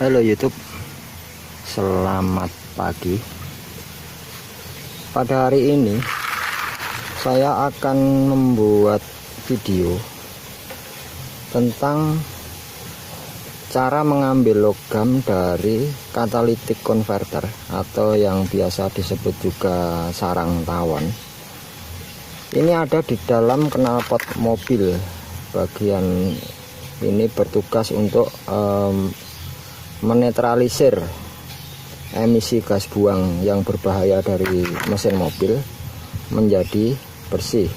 Halo YouTube, selamat pagi. Pada hari ini saya akan membuat video tentang cara mengambil logam dari catalytic converter atau yang biasa disebut juga sarang tawon. Ini ada di dalam knalpot mobil. Bagian ini bertugas untuk menetralisir emisi gas buang yang berbahaya dari mesin mobil menjadi bersih.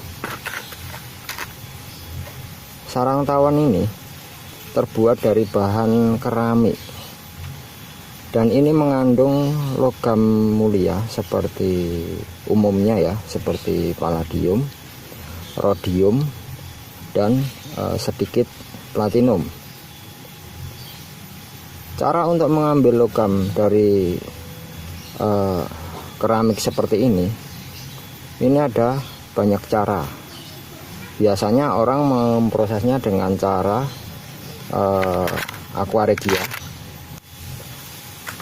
Sarang tawon ini terbuat dari bahan keramik dan ini mengandung logam mulia seperti umumnya ya, seperti palladium, rhodium, dan sedikit platinum. Cara untuk mengambil logam dari keramik seperti ini ada banyak cara. Biasanya orang memprosesnya dengan cara aquaregia,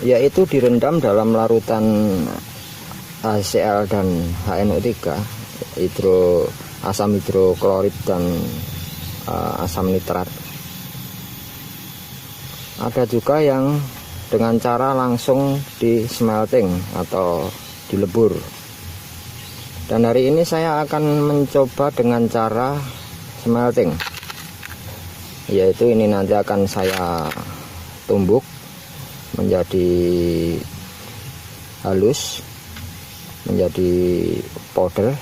yaitu direndam dalam larutan HCl dan HNO3, asam hidroklorid dan asam nitrat. Ada juga yang dengan cara langsung di smelting atau dilebur. Dan hari ini saya akan mencoba dengan cara smelting, yaitu ini nanti akan saya tumbuk menjadi halus, menjadi powder.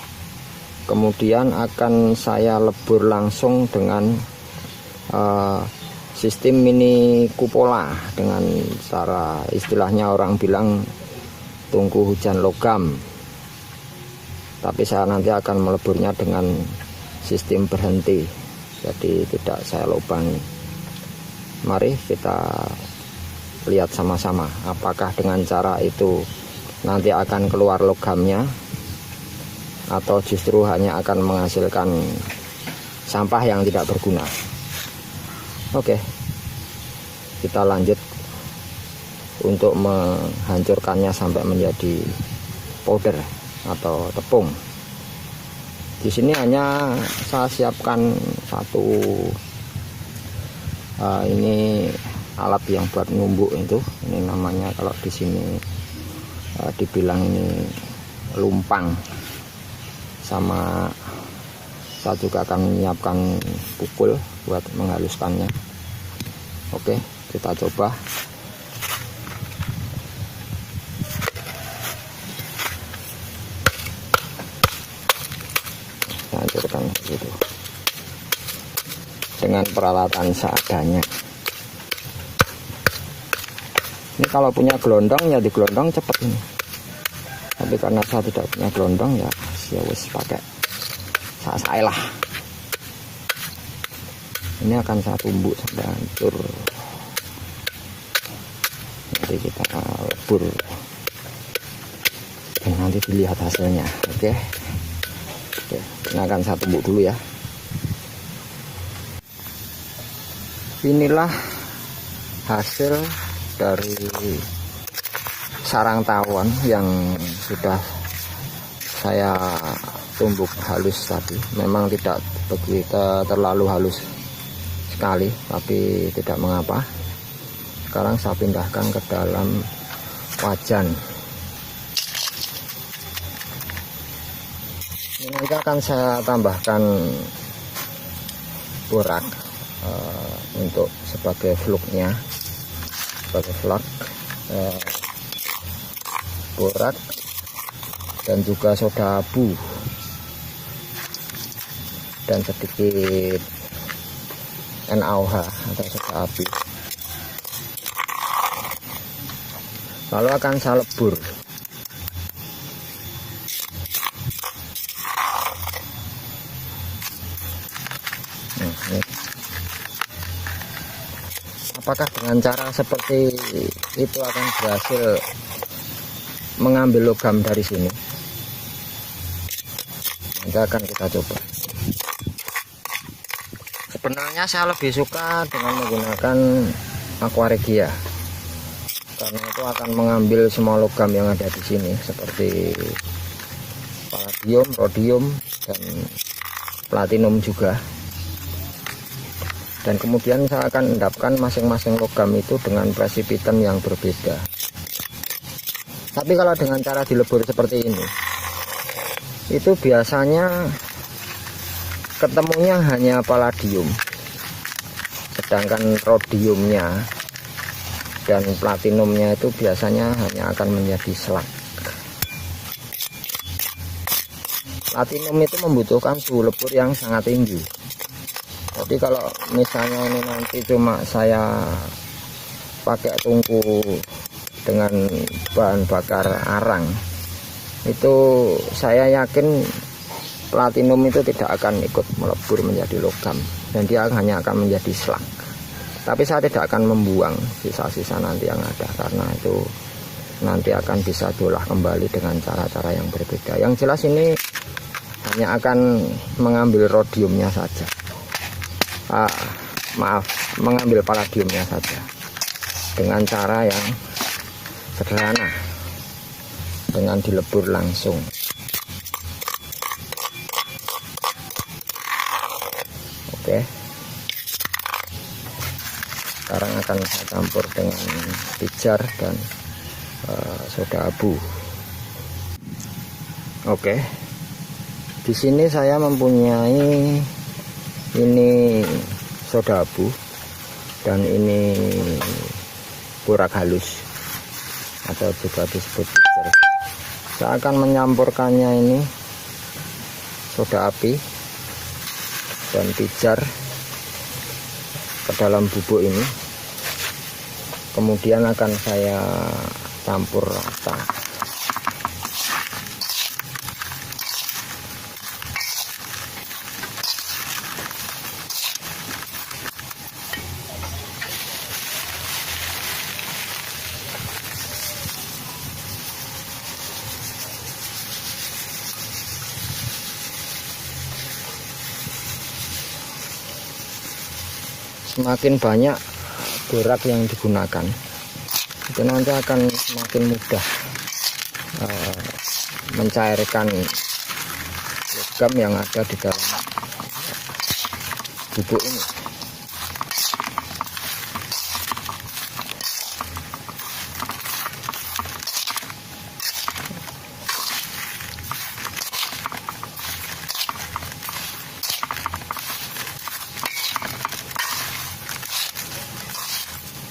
Kemudian akan saya lebur langsung dengan sistem mini kupola, dengan cara istilahnya orang bilang tungku hujan logam. Tapi saya nanti akan meleburnya dengan sistem berhenti, jadi tidak saya lubangi. Mari kita lihat sama-sama apakah dengan cara itu nanti akan keluar logamnya atau justru hanya akan menghasilkan sampah yang tidak berguna. Oke, kita lanjut untuk menghancurkannya sampai menjadi powder atau tepung. Di sini hanya saya siapkan satu ini alat yang buat numbuk itu. Ini namanya kalau di sini dibilang ini lumpang. Sama saya juga akan menyiapkan pukul buat menghaluskannya. Oke, kita coba. Hancurkan gitu dengan peralatan seadanya. Ini kalau punya gelondong ya digelondong cepet ini. Tapi karena saya tidak punya gelondong ya wis pakai saya lah. Ini akan saya tumbuk sampai hancur. Nanti kita lebur dan nanti dilihat hasilnya. Oke, ini akan saya tumbuk dulu ya. Inilah hasil dari sarang tawon yang sudah saya tumbuk halus tadi. Memang tidak begitu terlalu halus sekali, tapi tidak mengapa. Sekarang saya pindahkan ke dalam wajan. Ini nanti akan saya tambahkan borak untuk sebagai fluknya, sebagai flak, borak dan juga soda abu dan sedikit NaOH atau soda api. Lalu akan saya lebur. Apakah dengan cara seperti itu akan berhasil mengambil logam dari sini? Nanti akan kita coba. Sebenarnya saya lebih suka dengan menggunakan aquaregia, karena itu akan mengambil semua logam yang ada di sini seperti palladium, rhodium, dan platinum juga. Dan kemudian saya akan endapkan masing-masing logam itu dengan precipitan yang berbeda. Tapi kalau dengan cara dilebur seperti ini, itu biasanya ketemunya hanya palladium, sedangkan rhodiumnya dan platinumnya itu biasanya hanya akan menjadi selak. Platinum itu membutuhkan suhu lebur yang sangat tinggi. Jadi kalau misalnya ini nanti cuma saya pakai tungku dengan bahan bakar arang, itu saya yakin platinum itu tidak akan ikut melebur menjadi logam, dan dia hanya akan menjadi selak. Tapi saya tidak akan membuang sisa-sisa nanti yang ada, karena itu nanti akan bisa diolah kembali dengan cara-cara yang berbeda. Yang jelas ini hanya akan mengambil rhodiumnya saja, mengambil palladiumnya saja dengan cara yang sederhana, dengan dilebur langsung. Oke, sekarang akan saya campur dengan pijar dan soda abu. Oke, di sini saya mempunyai ini soda abu dan ini borak halus atau juga disebut pijar. Saya akan menyampurkannya ini soda api dan pijar ke dalam bubuk ini, kemudian akan saya campur rata. Semakin banyak borak yang digunakan, itu nanti akan semakin mudah mencairkan logam yang ada di dalam bubuk ini.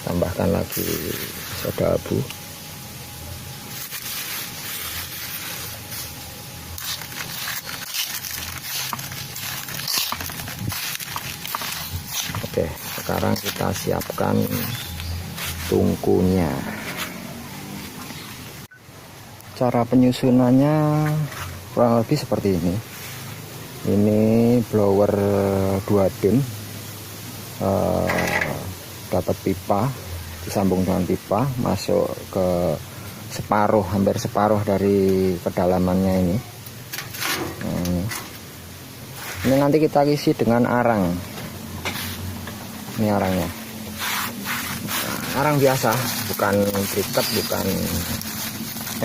Tambahkan lagi soda abu. Oke, sekarang kita siapkan tungkunya. Cara penyusunannya kurang lebih seperti ini. Ini blower 2 dim, dapat pipa, disambung dengan pipa, masuk ke separuh, hampir separuh dari kedalamannya ini. Nah, ini nanti kita isi dengan arang. Ini arangnya, arang biasa, bukan briket, bukan.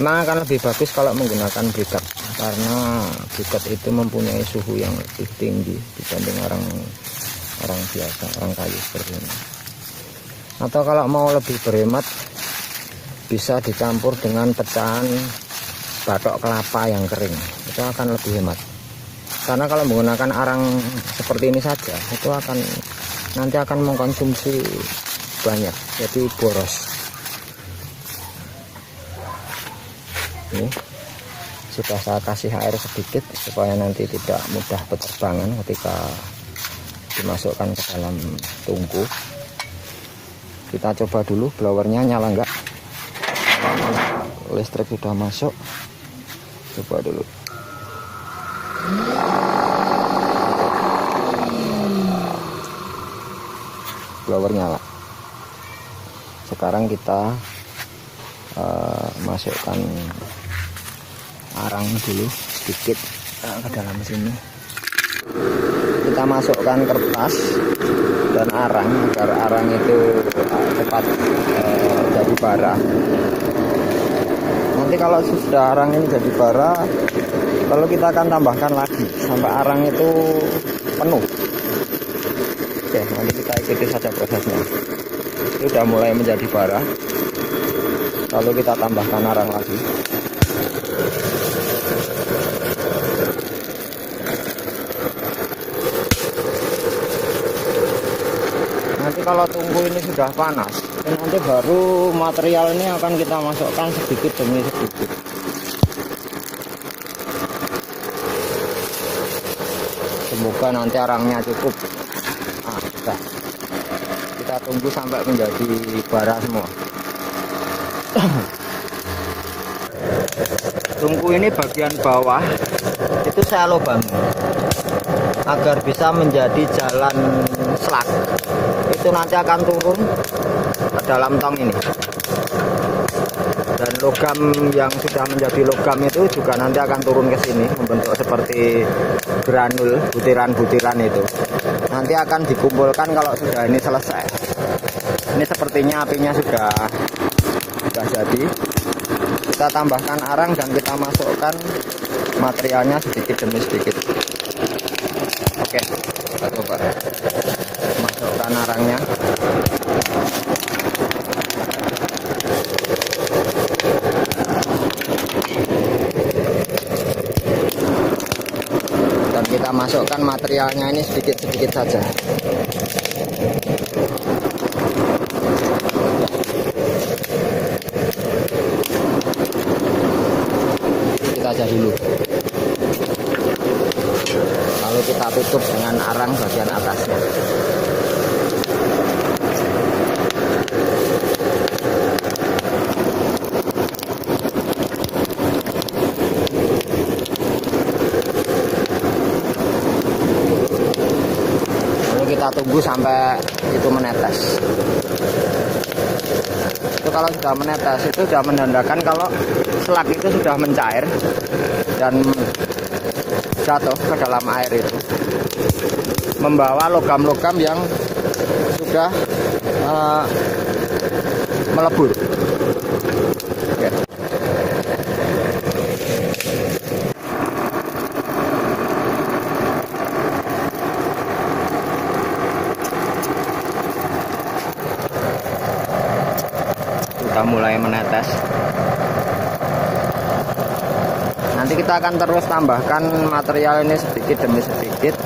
Memang akan lebih bagus kalau menggunakan briket, karena briket itu mempunyai suhu yang lebih tinggi dibanding arang biasa, arang kayu seperti ini. Atau kalau mau lebih berhemat, bisa dicampur dengan pecahan batok kelapa yang kering, itu akan lebih hemat. Karena kalau menggunakan arang seperti ini saja, itu nanti akan mengkonsumsi banyak, jadi boros. Ini sudah saya kasih air sedikit supaya nanti tidak mudah berterbangan ketika dimasukkan ke dalam tungku. Kita coba dulu blowernya nyala enggak. Listrik sudah masuk, coba dulu. Blower nyala. Sekarang kita masukkan arang dulu sedikit ke dalam sini. Kita masukkan kertas dan arang agar arang itu cepat jadi bara. Nanti kalau sudah arang ini jadi bara, lalu kita akan tambahkan lagi sampai arang itu penuh. Oke, nanti kita ikuti saja prosesnya. Ini sudah mulai menjadi bara, lalu kita tambahkan arang lagi. Nanti kalau tungku ini sudah panas, nanti baru material ini akan kita masukkan sedikit demi sedikit. Semoga nanti arangnya cukup. Nah, sudah. Kita tunggu sampai menjadi bara semua. Tungku ini bagian bawah itu saya lubangi agar bisa menjadi jalan slak. Itu nanti akan turun ke dalam tong ini. Dan logam yang sudah menjadi logam itu juga nanti akan turun ke sini membentuk seperti granul, butiran-butiran itu. Nanti akan dikumpulkan kalau sudah ini selesai. Ini sepertinya apinya sudah jadi. Kita tambahkan arang dan kita masukkan materialnya sedikit demi sedikit. Oke, kita coba masukkan arangnya. Dan kita masukkan materialnya ini sedikit-sedikit saja. Saja dulu, lalu kita tutup dengan arang bagian atasnya. Lalu kita tunggu sampai itu menetes. Itu kalau sudah menetes itu sudah menandakan kalau selak itu sudah mencair dan jatuh ke dalam air itu, membawa logam-logam yang sudah melebur. Oke. Sudah mulai menetes. Nanti kita akan terus tambahkan material ini sedikit demi sedikit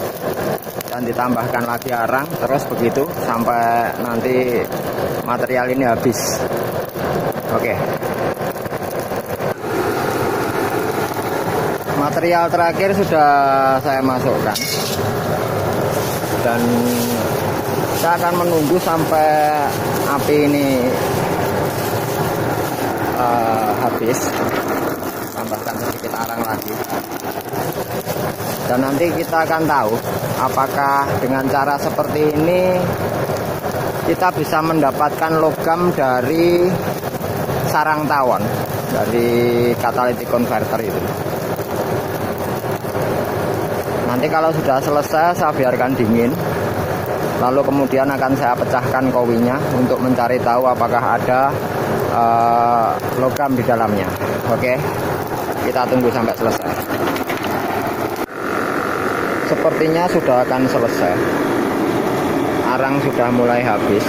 dan ditambahkan lagi arang terus begitu sampai nanti material ini habis. Oke. Material terakhir sudah saya masukkan dan saya akan menunggu sampai api ini habis. Tambahkan sedikit arang lagi dan nanti kita akan tahu apakah dengan cara seperti ini kita bisa mendapatkan logam dari sarang tawon, dari catalytic converter itu. Nanti kalau sudah selesai saya biarkan dingin, lalu kemudian akan saya pecahkan kowinya untuk mencari tahu apakah ada logam di dalamnya. Oke. Kita tunggu sampai selesai. Sepertinya sudah akan selesai. Arang sudah mulai habis.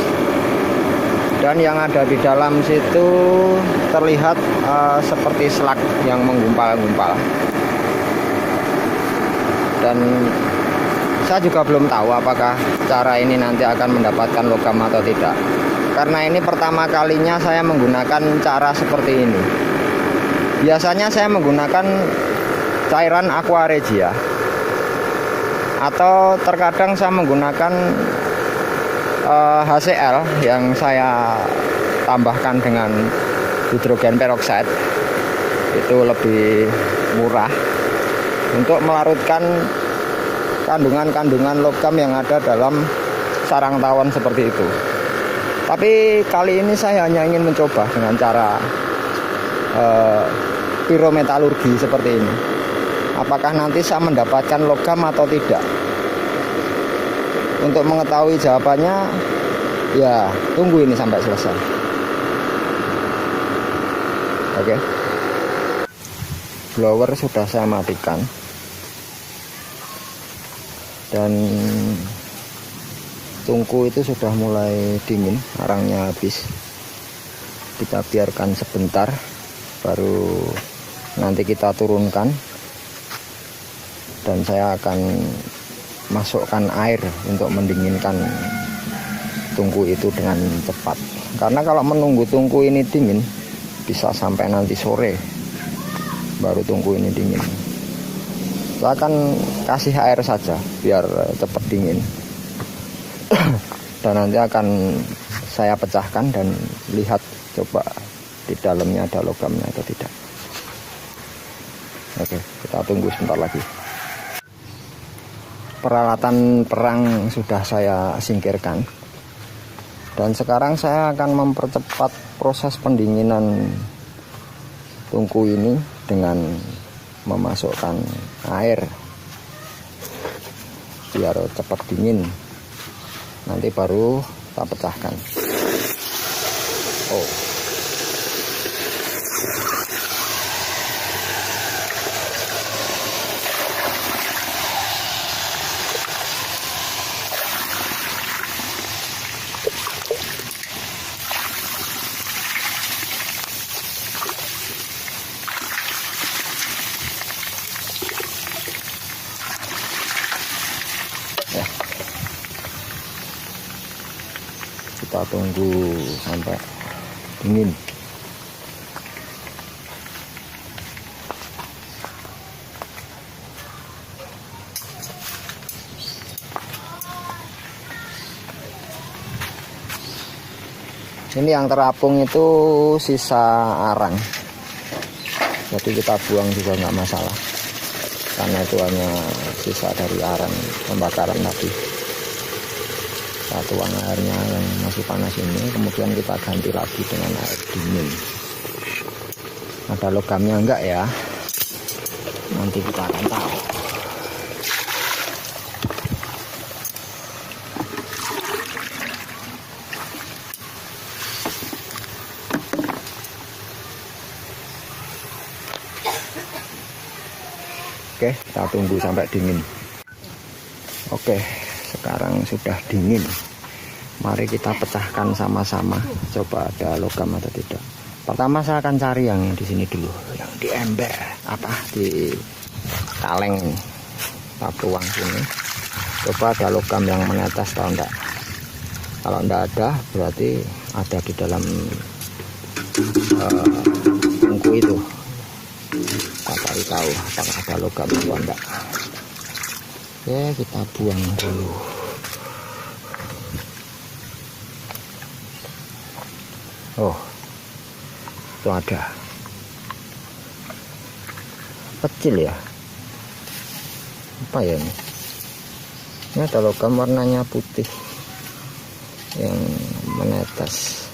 Dan yang ada di dalam situ terlihat seperti selak yang menggumpal-gumpal. Dan saya juga belum tahu apakah cara ini nanti akan mendapatkan logam atau tidak. Karena ini pertama kalinya saya menggunakan cara seperti ini. Biasanya saya menggunakan cairan aqua regia atau terkadang saya menggunakan HCl yang saya tambahkan dengan hidrogen peroksida. Itu lebih murah untuk melarutkan kandungan-kandungan logam yang ada dalam sarang tawon seperti itu. Tapi kali ini saya hanya ingin mencoba dengan cara pirometalurgi seperti ini. Apakah nanti saya mendapatkan logam atau tidak? Untuk mengetahui jawabannya, ya tunggu ini sampai selesai. Oke, blower sudah saya matikan dan tungku itu sudah mulai dingin, arangnya habis. Kita biarkan sebentar, baru nanti kita turunkan dan saya akan masukkan air untuk mendinginkan tungku itu dengan cepat. Karena kalau menunggu tungku ini dingin bisa sampai nanti sore baru tungku ini dingin. Saya akan kasih air saja biar cepat dingin. Dan nanti akan saya pecahkan dan lihat coba di dalamnya ada logamnya atau tidak. Oke, kita tunggu sebentar lagi. Peralatan perang sudah saya singkirkan. Dan sekarang saya akan mempercepat proses pendinginan tungku ini dengan memasukkan air biar cepat dingin. Nanti baru kita pecahkan. Oh. Ya. Kita tunggu sampai dingin. Ini yang terapung itu sisa arang, jadi kita buang juga nggak masalah, karena itu hanya sisa dari arang pembakaran tadi. Kita tuang airnya yang masih panas ini, kemudian kita ganti lagi dengan air dingin. Ada logamnya enggak ya? Nanti kita akan tahu. Oke, kita tunggu sampai dingin. Oke, sekarang sudah dingin. Mari kita pecahkan sama-sama. Coba ada logam atau tidak. Pertama saya akan cari yang di sini dulu, yang di ember, di kaleng. Kita tuang sini. Coba ada logam yang menetes atau enggak. Kalau enggak ada, berarti ada di dalam tungku itu. Kita cari tahu apakah ada logam atau enggak. Oke, kita buang dulu. Oh, itu ada. Kecil ya. Apa ya ini? Ini ada logam warnanya putih yang menetes,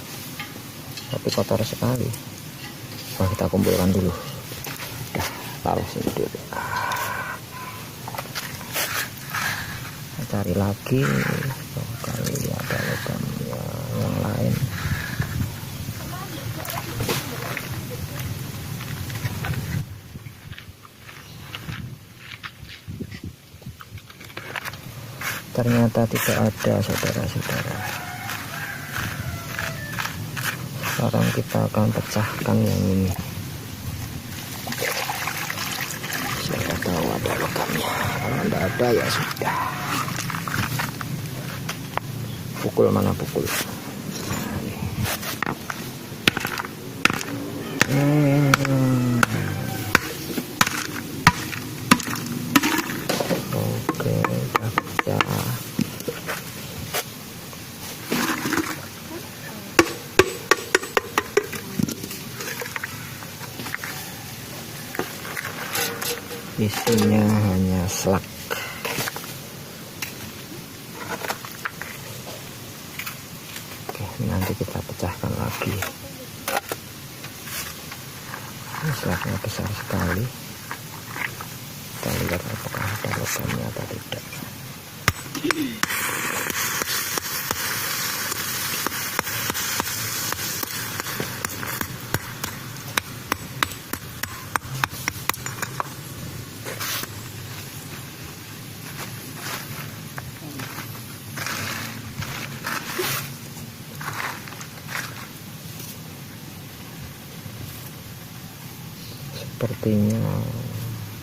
tapi kotor sekali. Wah, kita kumpulkan dulu. Taruh sini dulu. Cari lagi, kali ada logam yang lain. Ternyata tidak ada, saudara-saudara. Sekarang kita akan pecahkan yang ini. Siapa tahu ada logamnya. Kalau tidak ada ya sudah. Pukul mana pukul? Oke, udah pecah. Isinya hanya slug. Nanti kita pecahkan lagi. Slugnya besar sekali. Kita lihat apakah ada logamnya atau tidak. sepertinya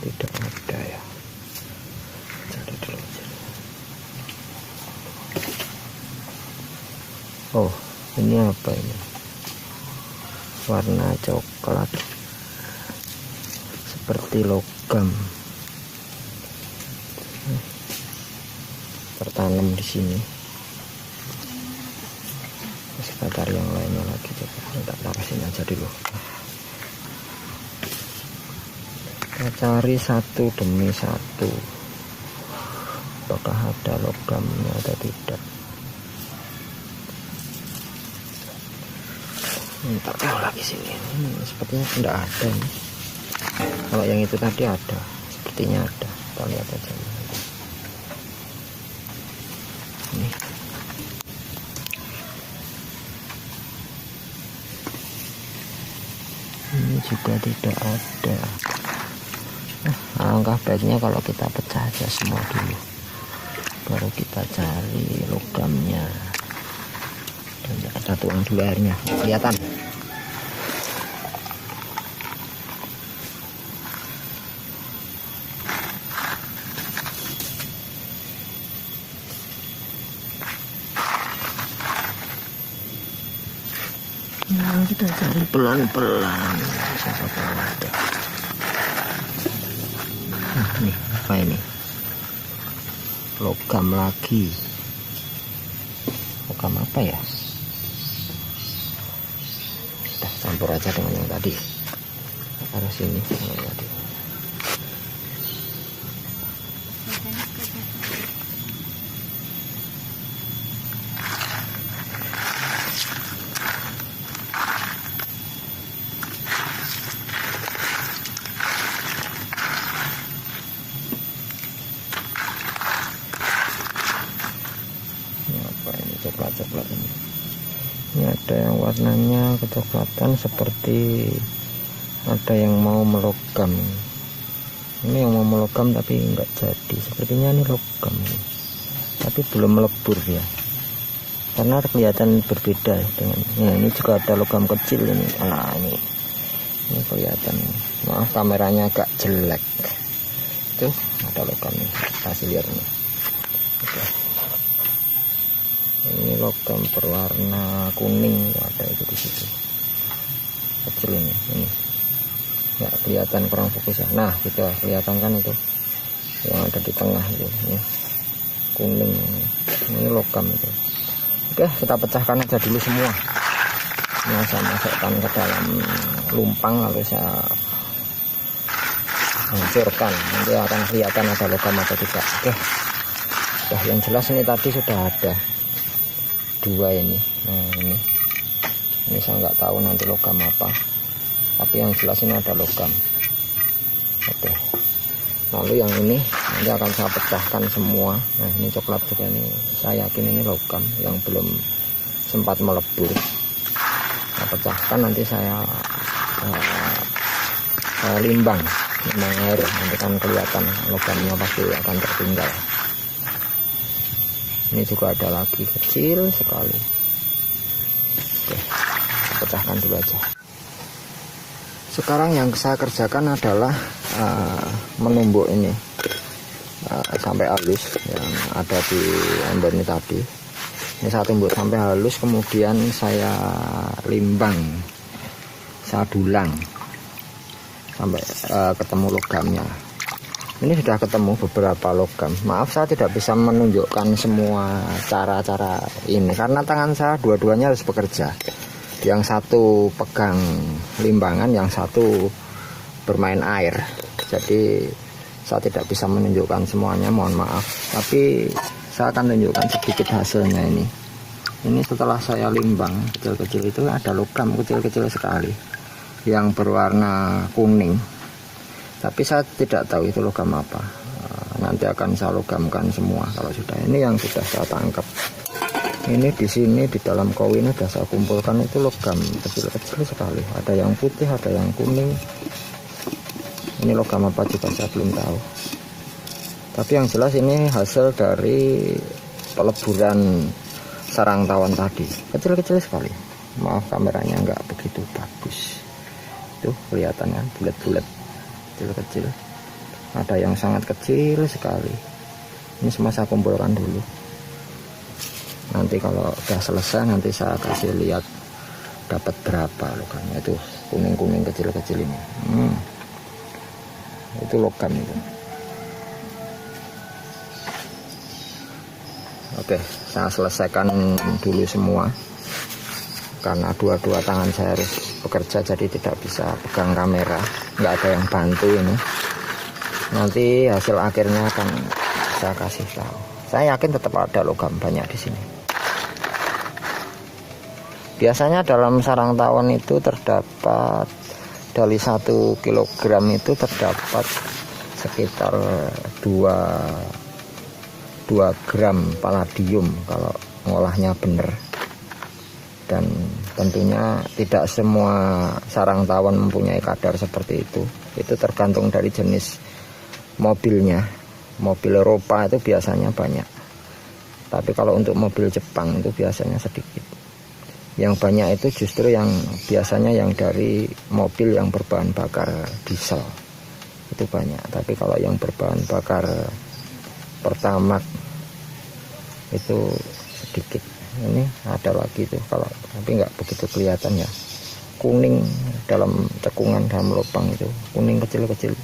tidak ada ya. Cari dulu. Oh, ini apa ini? Warna coklat seperti logam. Tertanam di sini. Sekitar yang lainnya lagi, coba kita taruhin aja dulu. Kita cari satu demi satu, apakah ada logamnya atau tidak. Ntar tahu lagi sini. Sepertinya tidak ada nih. Kalau yang itu tadi ada, sepertinya ada. Kita lihat aja. Ini. Ini juga tidak ada. Alangkah baiknya kalau kita pecah aja semua dulu, baru kita cari logamnya. Dan ada tuang dulu airnya, kelihatan. Nah, kita cari pelan-pelan. Siapa tahu ada. Nah, nih apa ini? Logam lagi. Logam apa ya? Kita campur aja dengan yang tadi. Taruh sini yang tadi. Coklat ini ada yang warnanya kecoklatan, seperti ada yang mau melogam. Ini yang mau melogam tapi enggak jadi, sepertinya ini logam tapi belum melebur ya, karena kelihatan berbeda dengan ini juga ada logam kecil ini. Ini kelihatan, maaf kameranya agak jelek. Tuh ada logamnya, kasih lihat ini. Oke. Ini logam berwarna kuning, ada itu di situ kecil ini ya, kelihatan kurang fokus ya. Nah gitu kelihatan kan itu yang ada di tengah itu, ini kuning, ini logam itu. Oke, kita pecahkan aja dulu semua. Ini saya masukkan ke dalam lumpang lalu saya hancurkan, nanti akan kelihatan ada logam atau tidak. Oke, yang jelas ini tadi sudah ada dua ini. Nah ini saya nggak tahu nanti logam apa, tapi yang jelas ini ada logam. Oke, lalu yang ini nanti akan saya pecahkan semua. Nah ini coklat juga, ini saya yakin ini logam yang belum sempat melebur. Saya pecahkan, nanti saya limbang air, nanti kan kelihatan logamnya pasti akan tertinggal. Ini juga ada lagi kecil sekali. Oke, pecahkan dulu aja. Sekarang yang saya kerjakan adalah menumbuk ini sampai halus yang ada di ember ini tadi. Ini saya tumbuk sampai halus, kemudian saya limbang, saya dulang sampai ketemu logamnya. Ini sudah ketemu beberapa logam. Maaf saya tidak bisa menunjukkan semua cara-cara ini karena tangan saya dua-duanya harus bekerja. Yang satu pegang limbangan, yang satu bermain air. Jadi saya tidak bisa menunjukkan semuanya, mohon maaf. Tapi saya akan tunjukkan sedikit hasilnya ini. Ini setelah saya limbang kecil-kecil itu ada logam kecil-kecil sekali yang berwarna kuning. Tapi saya tidak tahu itu logam apa. Nanti akan saya logamkan semua kalau sudah. Ini yang sudah saya tangkap. Ini di sini di dalam koin sudah saya kumpulkan, itu logam kecil-kecil sekali. Ada yang putih, ada yang kuning. Ini logam apa juga saya belum tahu. Tapi yang jelas ini hasil dari peleburan sarang tawon tadi. Kecil-kecil sekali. Maaf kameranya nggak begitu bagus. Tuh kelihatan kan bulat-bulat. kecil-kecil, ada yang sangat kecil sekali. Ini semua saya kumpulkan dulu, nanti kalau udah selesai nanti saya kasih lihat dapat berapa logamnya. Itu kuning-kuning kecil-kecil ini, itu logam itu. Oke, saya selesaikan dulu semua karena dua-dua tangan saya harus bekerja, jadi tidak bisa pegang kamera, nggak ada yang bantu ini. Nanti hasil akhirnya akan saya kasih tahu. Saya yakin tetap ada logam banyak di sini. Biasanya dalam sarang tawon itu terdapat dari 1 kilogram itu terdapat sekitar 2 gram palladium kalau ngolahnya benar. Dan tentunya tidak semua sarang tawon mempunyai kadar seperti itu. Itu tergantung dari jenis mobilnya. Mobil Eropa itu biasanya banyak, tapi kalau untuk mobil Jepang itu biasanya sedikit. Yang banyak itu justru yang biasanya yang dari mobil yang berbahan bakar diesel, itu banyak. Tapi kalau yang berbahan bakar Pertamax itu sedikit. Ini ada lagi tuh, kalau tapi nggak begitu kelihatan ya, kuning dalam cekungan, dalam lubang itu kuning kecil-kecil.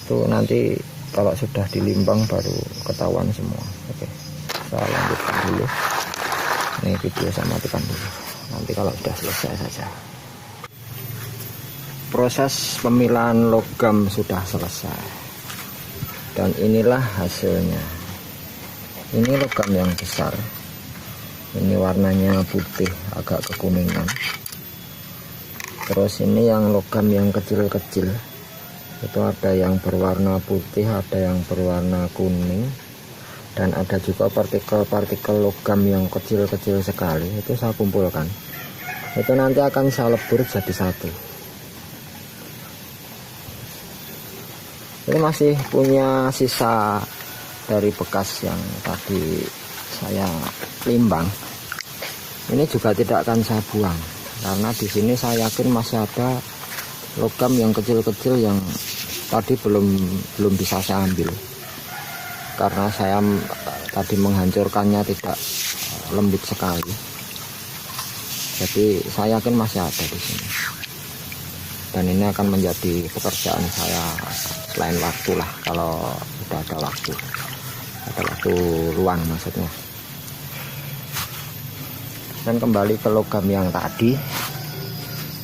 Itu nanti kalau sudah dilimbang baru ketahuan semua. Oke, saya lanjutkan dulu. Ini video saya matikan dulu, nanti kalau sudah selesai saja. Proses pemilahan logam sudah selesai, dan inilah hasilnya. Ini logam yang besar, ini warnanya putih agak kekuningan. Terus ini yang logam yang kecil-kecil, itu ada yang berwarna putih, ada yang berwarna kuning, dan ada juga partikel-partikel logam yang kecil-kecil sekali. Itu saya kumpulkan, itu nanti akan saya lebur jadi satu. Ini masih punya sisa dari bekas yang tadi saya limbang. Ini juga tidak akan saya buang, karena di sini saya yakin masih ada logam yang kecil-kecil yang tadi belum bisa saya ambil, karena saya tadi menghancurkannya tidak lembut sekali. Jadi saya yakin masih ada di sini, dan ini akan menjadi pekerjaan saya selain waktu lah, kalau sudah ada waktu luang maksudnya. Dan kembali ke logam yang tadi,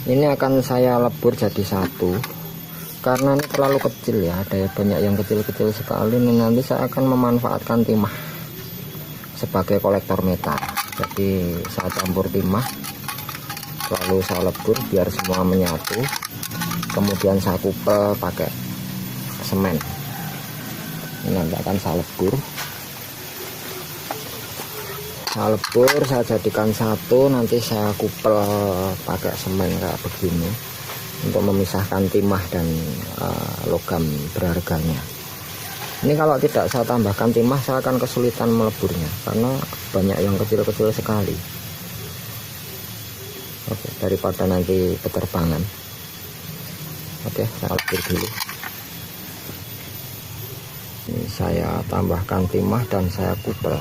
ini akan saya lebur jadi satu, karena ini terlalu kecil ya, ada banyak yang kecil-kecil sekali. Ini nanti saya akan memanfaatkan timah sebagai kolektor metal. Jadi saya campur timah, lalu saya lebur biar semua menyatu, kemudian saya kupel pakai semen. Ini nanti akan saya lebur, saya jadikan satu, nanti saya kupel pakai semen kayak begini untuk memisahkan timah dan logam berharganya. Ini kalau tidak saya tambahkan timah, saya akan kesulitan meleburnya karena banyak yang kecil-kecil sekali. Oke, daripada nanti keterbangan. Oke, saya lebur dulu. Ini saya tambahkan timah dan saya kupel.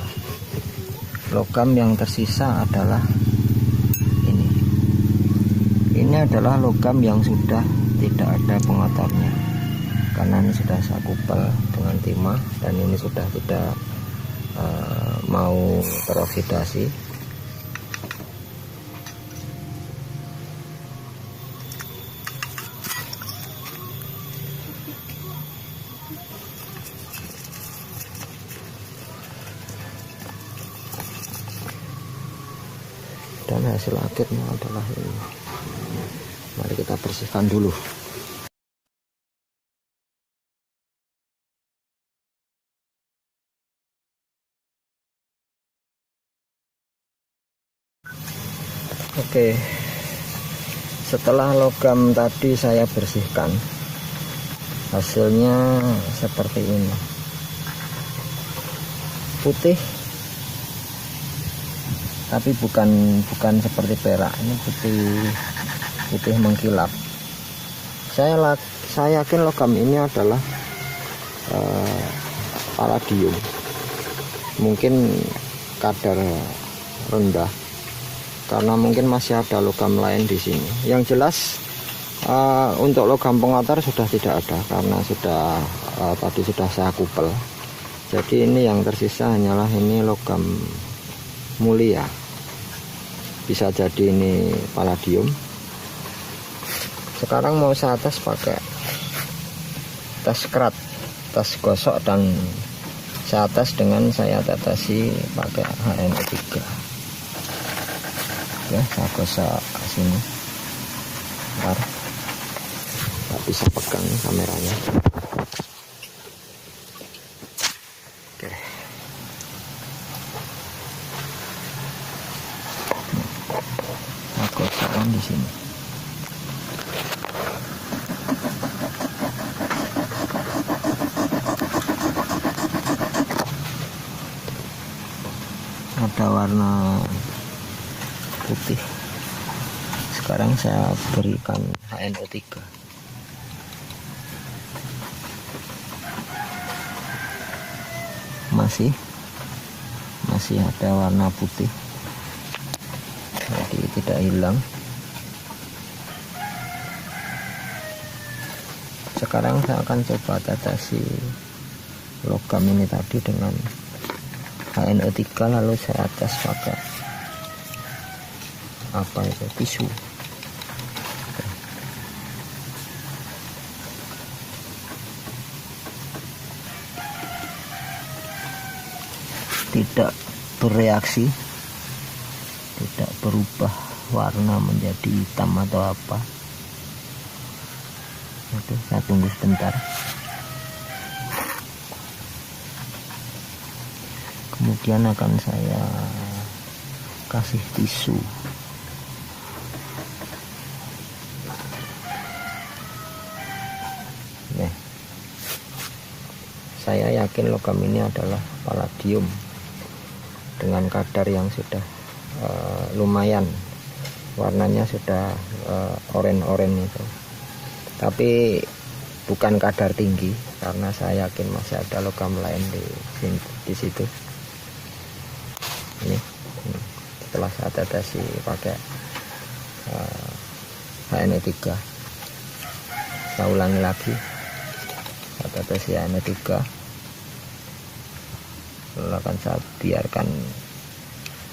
Logam yang tersisa adalah ini. Ini adalah logam yang sudah tidak ada pengotornya, karena ini sudah saya kupel dengan timah dan ini sudah tidak mau teroksidasi. Dan hasil akhirnya adalah ini. Mari kita bersihkan dulu. Oke, setelah logam tadi saya bersihkan, hasilnya seperti ini. Putih, tapi bukan seperti perak. Ini putih mengkilap. saya yakin logam ini adalah palladium. Mungkin kadar rendah karena mungkin masih ada logam lain di sini. Yang jelas untuk logam pengotor sudah tidak ada karena sudah tadi sudah saya kupel. Jadi ini yang tersisa hanyalah ini logam mulia. Bisa jadi ini palladium. Sekarang mau saya tes pakai tes kerat, tes gosok, dan saya tes dengan saya tetesi pakai HNO3. Ya, saya gosok sini. Bentar, nggak bisa pegang kameranya. Oke. Saya gosokkan di sini. Ada warna putih. Sekarang saya berikan HNO3. Masih ada warna putih, jadi tidak hilang. Sekarang saya akan coba tetesi logam ini tadi dengan HNO3, lalu saya tes pakai apa itu, tisu. Tidak bereaksi, tidak berubah warna menjadi hitam atau apa. Oke, saya tunggu sebentar. Kemudian akan saya kasih tisu. Nih, saya yakin logam ini adalah palladium dengan kadar yang sudah lumayan, warnanya sudah oranye itu, tapi bukan kadar tinggi karena saya yakin masih ada logam lain di situ. Ini setelah saya tetesi pakai HNO3, saya ulangi lagi, saya tetesi HNO3, lalu akan saya biarkan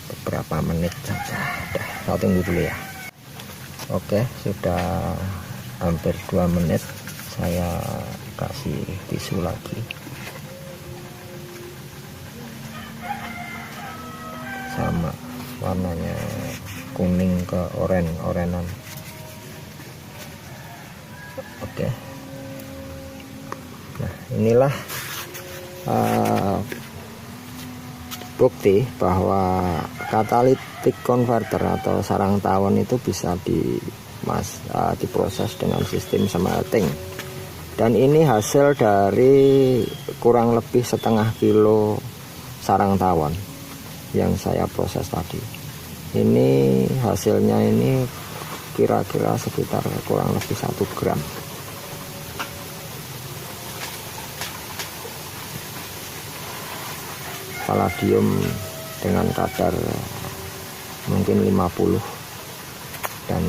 beberapa menit saja. Saya tunggu dulu ya. Oke, sudah hampir 2 menit. Saya kasih tisu lagi. Sama warnanya kuning ke orenan. Oke. Nah, inilah bukti bahwa catalytic converter atau sarang tawon itu bisa diproses dengan sistem smelting. Dan ini hasil dari kurang lebih setengah kilo sarang tawon yang saya proses tadi. Ini hasilnya ini kira-kira sekitar kurang lebih 1 gram. Palladium dengan kadar mungkin 50. Dan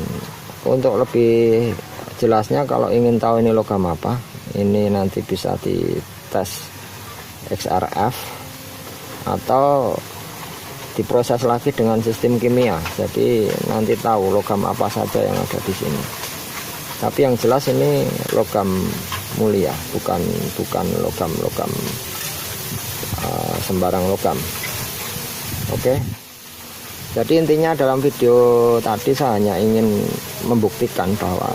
untuk lebih jelasnya, kalau ingin tahu ini logam apa, ini nanti bisa dites XRF atau diproses lagi dengan sistem kimia. Jadi nanti tahu logam apa saja yang ada di sini. Tapi yang jelas ini logam mulia, bukan logam sembarang logam. Oke. Jadi intinya dalam video tadi saya hanya ingin membuktikan bahwa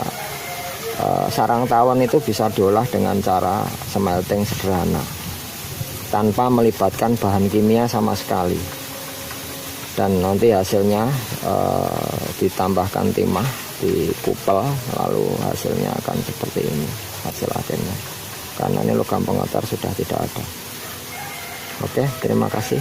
sarang tawon itu bisa diolah dengan cara smelting sederhana tanpa melibatkan bahan kimia sama sekali. Dan nanti hasilnya ditambahkan timah, dikupel, lalu hasilnya akan seperti ini hasil akhirnya. Karena ini logam pengotor sudah tidak ada. Oke, terima kasih.